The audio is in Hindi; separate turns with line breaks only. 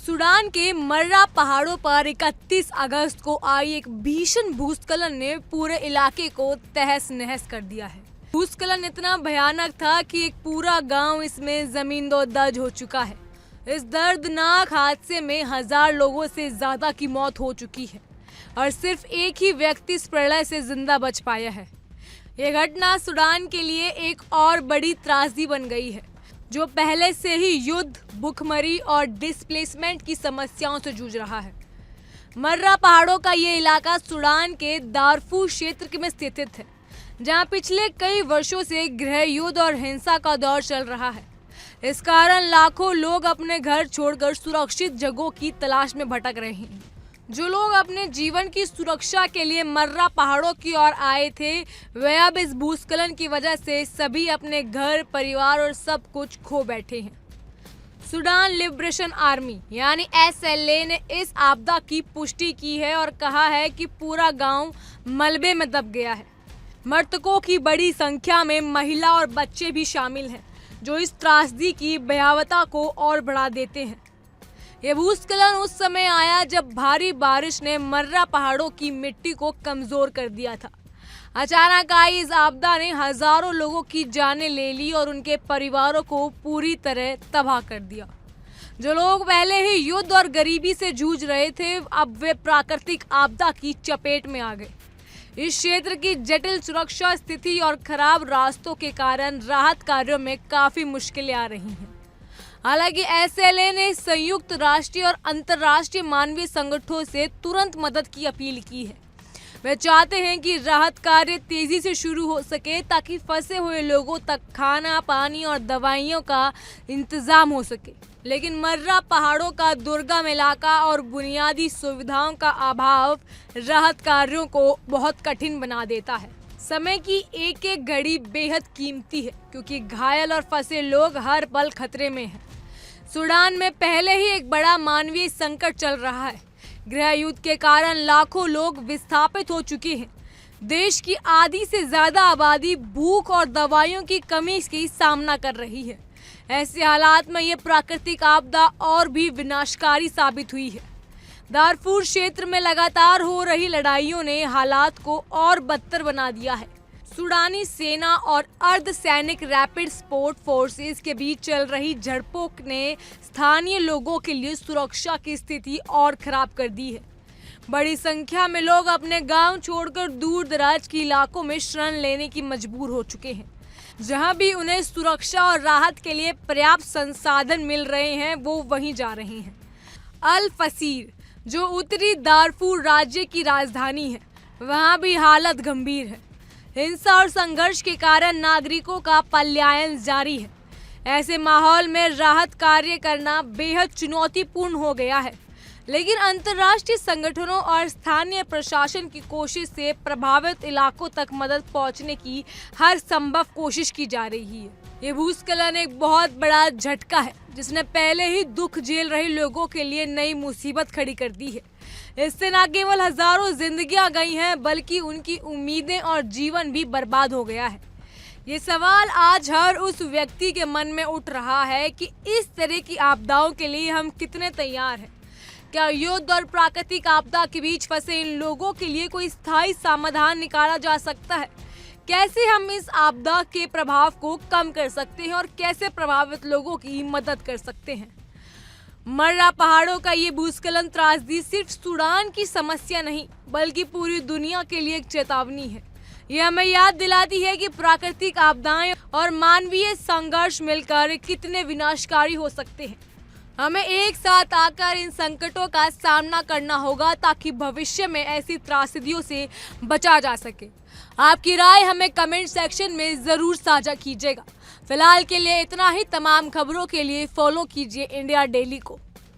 सूडान के मर्रा पहाड़ों पर 31 अगस्त को आई एक भीषण भूस्खलन ने पूरे इलाके को तहस नहस कर दिया है। भूस्खलन इतना भयानक था कि एक पूरा गांव इसमें जमींदोदज हो चुका है। इस दर्दनाक हादसे में 1000 लोगों से ज्यादा की मौत हो चुकी है और सिर्फ एक ही व्यक्ति इस प्रलय से जिंदा बच पाया है। ये घटना सूडान के लिए एक और बड़ी त्रासदी बन गई है, जो पहले से ही युद्ध, भूखमरी और डिस्प्लेसमेंट की समस्याओं से जूझ रहा है। मर्रा पहाड़ों का ये इलाका सूडान के दारफूर क्षेत्र में स्थित है, जहां पिछले कई वर्षों से गृह युद्ध और हिंसा का दौर चल रहा है। इस कारण लाखों लोग अपने घर छोड़कर सुरक्षित जगहों की तलाश में भटक रहे हैं। जो लोग अपने जीवन की सुरक्षा के लिए मर्रा पहाड़ों की ओर आए थे, वे अब इस भूस्खलन की वजह से सभी अपने घर, परिवार और सब कुछ खो बैठे हैं। सूडान लिबरेशन आर्मी यानी SLA ने इस आपदा की पुष्टि की है और कहा है कि पूरा गांव मलबे में दब गया है। मृतकों की बड़ी संख्या में महिला और बच्चे भी शामिल हैं, जो इस त्रासदी की भयावहता को और बढ़ा देते हैं। ये भूस्खलन उस समय आया जब भारी बारिश ने मर्रा पहाड़ों की मिट्टी को कमजोर कर दिया था। अचानक आई इस आपदा ने हजारों लोगों की जानें ले ली और उनके परिवारों को पूरी तरह तबाह कर दिया। जो लोग पहले ही युद्ध और गरीबी से जूझ रहे थे, अब वे प्राकृतिक आपदा की चपेट में आ गए। इस क्षेत्र की जटिल सुरक्षा स्थिति और खराब रास्तों के कारण राहत कार्यों में काफी मुश्किलें आ रही हैं। हालांकि SLA ने संयुक्त राष्ट्रीय और अंतर्राष्ट्रीय मानवीय संगठनों से तुरंत मदद की अपील की है। वे चाहते हैं कि राहत कार्य तेजी से शुरू हो सके, ताकि फंसे हुए लोगों तक खाना, पानी और दवाइयों का इंतजाम हो सके। लेकिन मर्रा पहाड़ों का दुर्गम इलाका और बुनियादी सुविधाओं का अभाव राहत कार्यों को बहुत कठिन बना देता है। समय की एक एक घड़ी बेहद कीमती है, क्योंकि घायल और फंसे लोग हर पल खतरे में हैं। सूडान में पहले ही एक बड़ा मानवीय संकट चल रहा है। गृह युद्ध के कारण लाखों लोग विस्थापित हो चुके हैं। देश की आधी से ज्यादा आबादी भूख और दवाइयों की कमी की सामना कर रही है। ऐसे हालात में ये प्राकृतिक आपदा और भी विनाशकारी साबित हुई है। दारफूर क्षेत्र में लगातार हो रही लड़ाइयों ने हालात को और बदतर बना दिया है। सूडानी सेना और अर्धसैनिक रैपिड सपोर्ट फोर्सेस के बीच चल रही झड़पों ने स्थानीय लोगों के लिए सुरक्षा की स्थिति और खराब कर दी है। बड़ी संख्या में लोग अपने गांव छोड़कर दूर दराज के इलाकों में शरण लेने की मजबूर हो चुके हैं। जहां भी उन्हें सुरक्षा और राहत के लिए पर्याप्त संसाधन मिल रहे हैं, वो वहीं जा रहे हैं। अल फसीर, जो उत्तरी दारफूर राज्य की राजधानी है, वहां भी हालत गंभीर है। हिंसा और संघर्ष के कारण नागरिकों का पलायन जारी है। ऐसे माहौल में राहत कार्य करना बेहद चुनौतीपूर्ण हो गया है। लेकिन अंतर्राष्ट्रीय संगठनों और स्थानीय प्रशासन की कोशिश से प्रभावित इलाकों तक मदद पहुंचने की हर संभव कोशिश की जा रही है। ये भूस्खलन एक बहुत बड़ा झटका है, जिसने पहले ही दुख झेल रहे लोगों के लिए नई मुसीबत खड़ी कर दी है। इससे न केवल हजारों जिंदगियां गई हैं, बल्कि उनकी उम्मीदें और जीवन भी बर्बाद हो गया है। ये सवाल आज हर उस व्यक्ति के मन में उठ रहा है कि इस तरह की आपदाओं के लिए हम कितने तैयार हैं। क्या युद्ध और प्राकृतिक आपदा के बीच फंसे इन लोगों के लिए कोई स्थायी समाधान निकाला जा सकता है? कैसे हम इस आपदा के प्रभाव को कम कर सकते हैं और कैसे प्रभावित लोगों की मदद कर सकते हैं? मर्रा पहाड़ों का ये भूस्खलन त्रासदी सिर्फ सूडान की समस्या नहीं, बल्कि पूरी दुनिया के लिए एक चेतावनी है। ये हमें याद दिलाती है कि प्राकृतिक आपदाएं और मानवीय संघर्ष मिलकर कितने विनाशकारी हो सकते हैं। हमें एक साथ आकर इन संकटों का सामना करना होगा, ताकि भविष्य में ऐसी त्रासदियों से बचा जा सके। आपकी राय हमें कमेंट सेक्शन में जरूर साझा कीजिएगा। फिलहाल के लिए इतना ही। तमाम खबरों के लिए फॉलो कीजिए इंडिया डेली को।